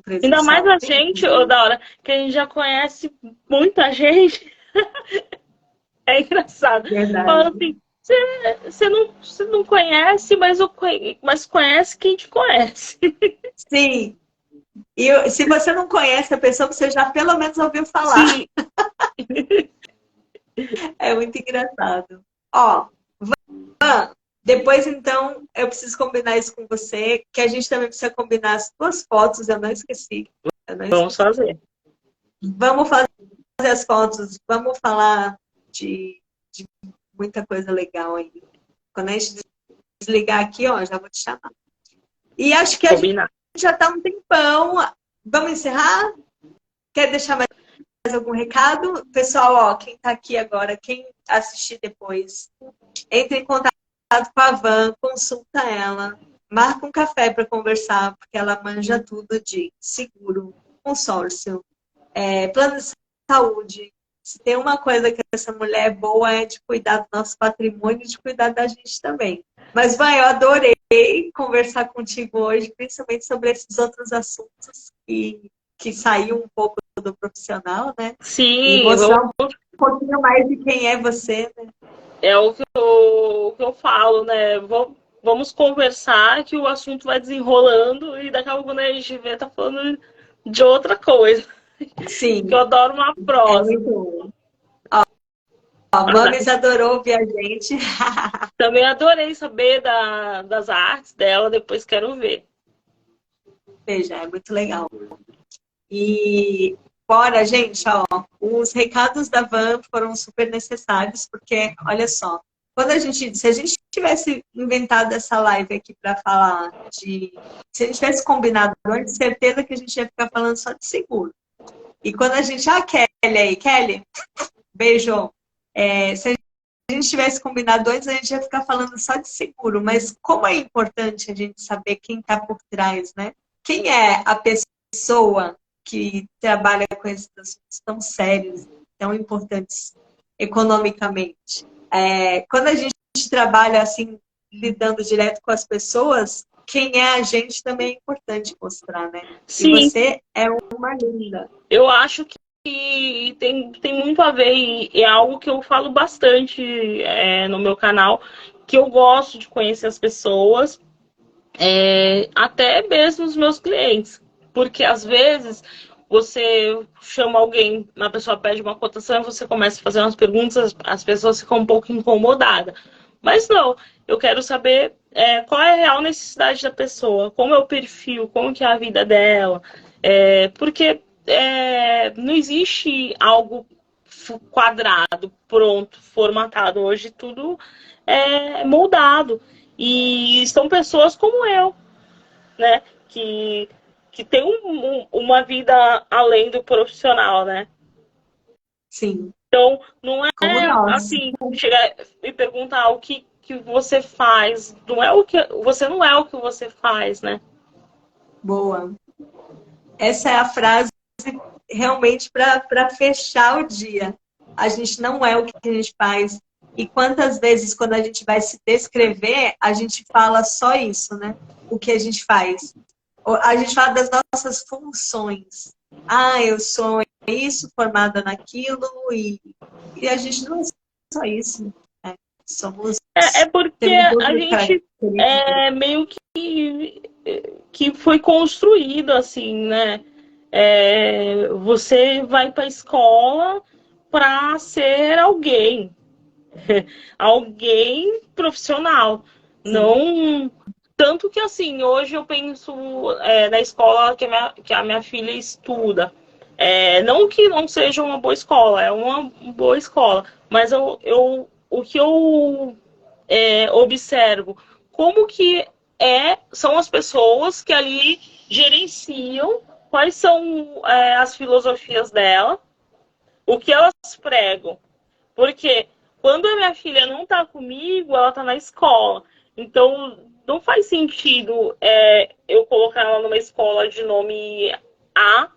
Ainda mais presencial. a Tem gente, ô, que... da hora, que a gente já conhece muita gente. É engraçado. Verdade. Fala assim, você não conhece, mas conhece quem te conhece. Sim. Se você não conhece a pessoa, você já pelo menos ouviu falar. Sim. É muito engraçado. Ó, depois então eu preciso combinar isso com você, que a gente também precisa combinar as duas fotos, eu não esqueci. Eu não Vamos esqueci. fazer. Vamos fazer as fotos, vamos falar de muita coisa legal aí. Quando a gente desligar aqui, ó, já vou te chamar. E acho que a gente Combinar. já está um tempão. Vamos encerrar? Quer deixar mais algum recado? Pessoal, ó, quem está aqui agora, quem assistir depois, entre em contato com a Van, consulta ela, marca um café para conversar, porque ela manja tudo de seguro, consórcio, plano de saúde. Se tem uma coisa que essa mulher é boa é de cuidar do nosso patrimônio e de cuidar da gente também. Mas, vai, eu adorei conversar contigo hoje, principalmente sobre esses outros assuntos que saiu um pouco do profissional, né? E Sim, mostrar um pouquinho mais de quem é você, né? é o que eu falo, né? Vamos conversar que o assunto vai desenrolando e daqui a pouco quando a gente vê, tá falando de outra coisa. Que eu Sim, adoro uma é prosa. muito bom. Ó, a Mames adorou ouvir a gente. Também adorei saber das artes dela, depois quero ver. Veja, é muito legal. E bora, gente, ó, os recados da Van foram super necessários, porque, olha só, se a gente tivesse inventado essa live aqui para falar se a gente tivesse combinado antes, certeza que a gente ia ficar falando só de seguro. E quando a gente, Kelly, beijo. Se a gente tivesse combinado antes, a gente ia ficar falando só de seguro, mas como é importante a gente saber quem está por trás, né? Quem é a pessoa que trabalha com esses assuntos tão sérios, tão importantes economicamente? Quando a gente trabalha assim, lidando direto com as pessoas, quem é a gente também é importante mostrar, né? E Sim, você é uma linda. eu acho que tem muito a ver e é algo que eu falo bastante no meu canal, que eu gosto de conhecer as pessoas, até mesmo os meus clientes. Porque às vezes você chama alguém, uma pessoa pede uma cotação e você começa a fazer umas perguntas, as pessoas ficam um pouco incomodadas. Mas não, eu quero saber qual é a real necessidade da pessoa, como é o perfil, como que é a vida dela. Porque não existe algo quadrado, pronto, formatado. Hoje tudo é moldado. E são pessoas como eu, né? Que tem uma vida além do profissional, né? Sim, Então, não é como nós. assim, chegar e perguntar o que você faz. Não é o que, você não é o que você faz, né? Boa. Essa é a frase realmente para fechar o dia. A gente não é o que a gente faz. E quantas vezes, quando a gente vai se descrever, a gente fala só isso, né? O que a gente faz. A gente fala das nossas funções. Ah, eu sou isso, formada naquilo, e a gente não é só isso. Né? Somos, É porque temos a outras gente características. meio que foi construído assim, né? Você vai para a escola para ser alguém, alguém profissional. Sim, Não. Tanto que, assim, hoje eu penso na escola que a minha filha estuda. Não que não seja uma boa escola, é uma boa escola. Mas o que eu observo, como que são as pessoas que ali gerenciam, quais são as filosofias dela, o que elas pregam. Porque quando a minha filha não está comigo, ela está na escola. Então, não faz sentido eu colocar ela numa escola de nome A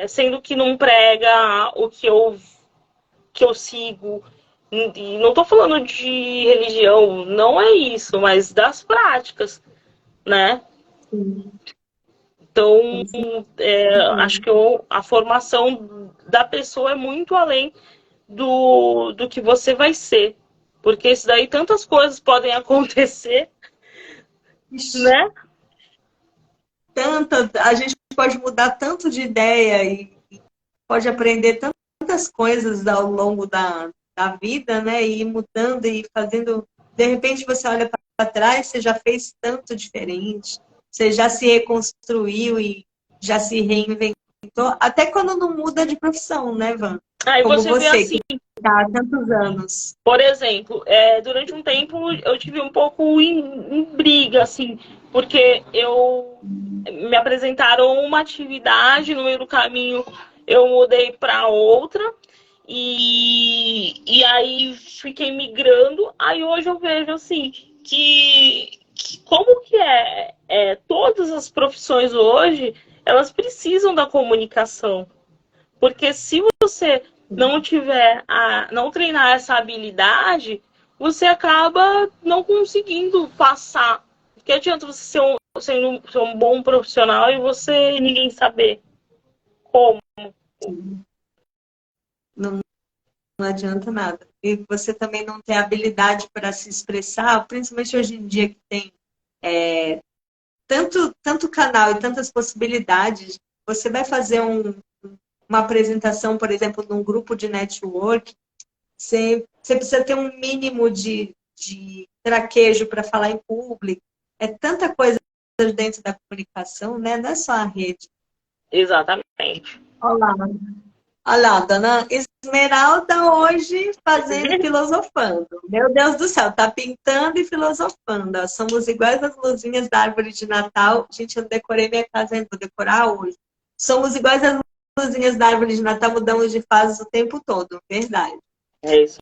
sendo que não prega o que eu sigo. E não estou falando de religião, não é isso, mas das práticas, né? Sim. Então, acho Uhum. que a formação da pessoa é muito além do que você vai ser. Porque isso daí tantas coisas podem acontecer, Ixi, né? a gente pode mudar tanto de ideia e pode aprender tantas coisas ao longo da vida, né? E ir mudando e fazendo. De repente você olha para trás, você já fez tanto diferente, você já se reconstruiu e já se reinventou, até quando não muda de profissão, né, Van? Aí Como você vê você, assim, que está há tantos anos. por exemplo, durante um tempo eu tive um pouco em briga, assim, porque eu me apresentaram uma atividade, no meio do caminho eu mudei para outra, e aí fiquei migrando. Aí hoje eu vejo assim que como que todas as profissões hoje elas precisam da comunicação. Porque se você não tiver não treinar essa habilidade, você acaba não conseguindo passar. Que adianta você ser um bom profissional e você ninguém saber como. Não, não adianta nada. E você também não tem habilidade para se expressar, principalmente hoje em dia que tem tanto canal e tantas possibilidades. Você vai fazer uma apresentação, por exemplo, num grupo de network, você precisa ter um mínimo de traquejo para falar em público. É tanta coisa dentro da comunicação, né? Não é só a rede. Exatamente. Olá, olá, dona Esmeralda hoje fazendo, filosofando. Meu Deus do céu, tá pintando e filosofando. Ó. Somos iguais às luzinhas da árvore de Natal. Gente, eu não decorei minha casa ainda, vou decorar hoje. Somos iguais às luzinhas da árvore de Natal, mudamos de fases o tempo todo, verdade. É isso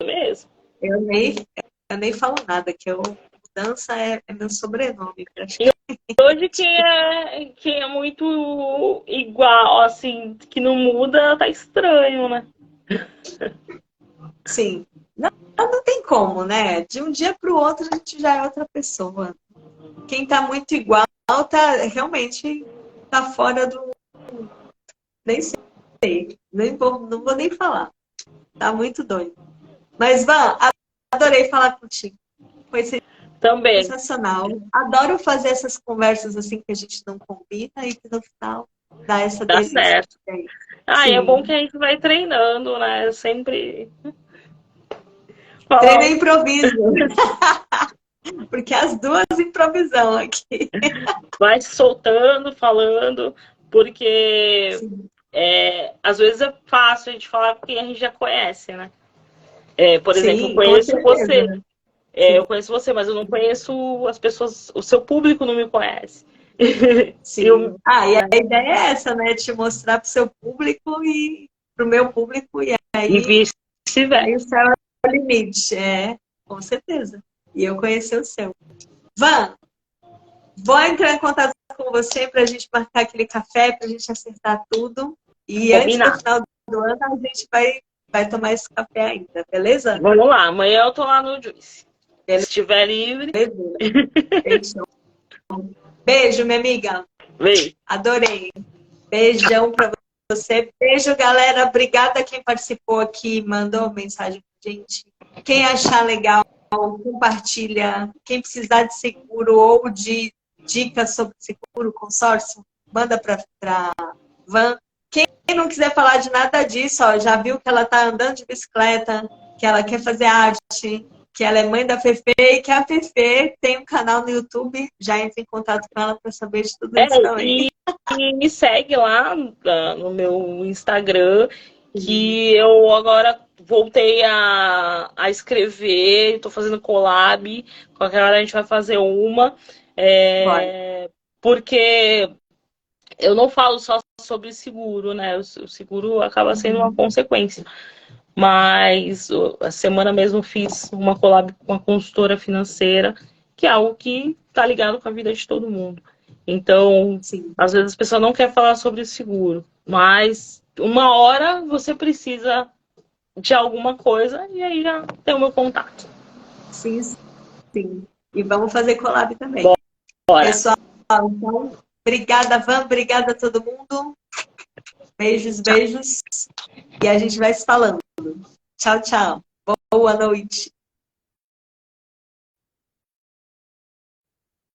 mesmo. Eu nem, eu nem falo nada, que eu, dança é meu sobrenome, E praticamente. hoje quem é muito igual, assim, que não muda, tá estranho, né? Sim. Não, não tem como, né? De um dia para o outro a gente já é outra pessoa. Quem tá muito igual tá realmente tá fora do. Nem sei. Não vou nem falar. Tá muito doido. Mas, Van, adorei falar contigo. Foi Também. sensacional. Adoro fazer essas conversas assim que a gente não combina e que no final dá essa Dá delícia. certo. E é bom Sim. que a gente vai treinando, né? Sempre Treino falar, e improviso. Porque as duas improvisam aqui. vai se soltando, falando, porque Sim, às vezes é fácil a gente falar porque a gente já conhece, né? Por exemplo, sim, com certeza. eu Sim, conheço você, mas eu não conheço as pessoas, o seu público não me conhece. sim. Ah, e a ideia é essa, né? Te mostrar para o seu público e para o meu público, e E aí o vice-versa. céu é o limite. É, com certeza. E eu conhecer o seu. Van, vou entrar em contato com você para a gente marcar aquele café, para a gente acertar tudo. E antes do Combinado. final do ano, a gente vai tomar esse café ainda, beleza? Vamos lá, amanhã eu tô lá no Juice. Se estiver livre, Beleza. Fechou. Beijo, minha amiga. vem. Adorei. Beijão para você. Beijo, galera. Obrigada a quem participou aqui, mandou mensagem pra gente. Quem achar legal, compartilha. Quem precisar de seguro ou de dicas sobre seguro, consórcio, manda para Van. Quem não quiser falar de nada disso, ó, já viu que ela está andando de bicicleta, que ela quer fazer arte, que ela é mãe da Fefe e que a Fefe tem um canal no YouTube. Já entra em contato com ela para saber de tudo isso também. E me segue lá no meu Instagram, que eu agora voltei a escrever, estou fazendo collab, qualquer hora a gente vai fazer uma, Bora. porque eu não falo só sobre seguro, né? O seguro acaba sendo uma consequência. Mas a semana mesmo fiz uma collab com uma consultora financeira, que é algo que está ligado com a vida de todo mundo. Então, Sim. às vezes a pessoa não quer falar sobre seguro, mas uma hora você precisa de alguma coisa e aí já tem o meu contato. Sim, sim. E vamos fazer collab também. Bora. Pessoal, então, obrigada, Van, obrigada a todo mundo. Beijos, Tchau. beijos. E a gente vai se falando. Tchau, tchau. Boa noite.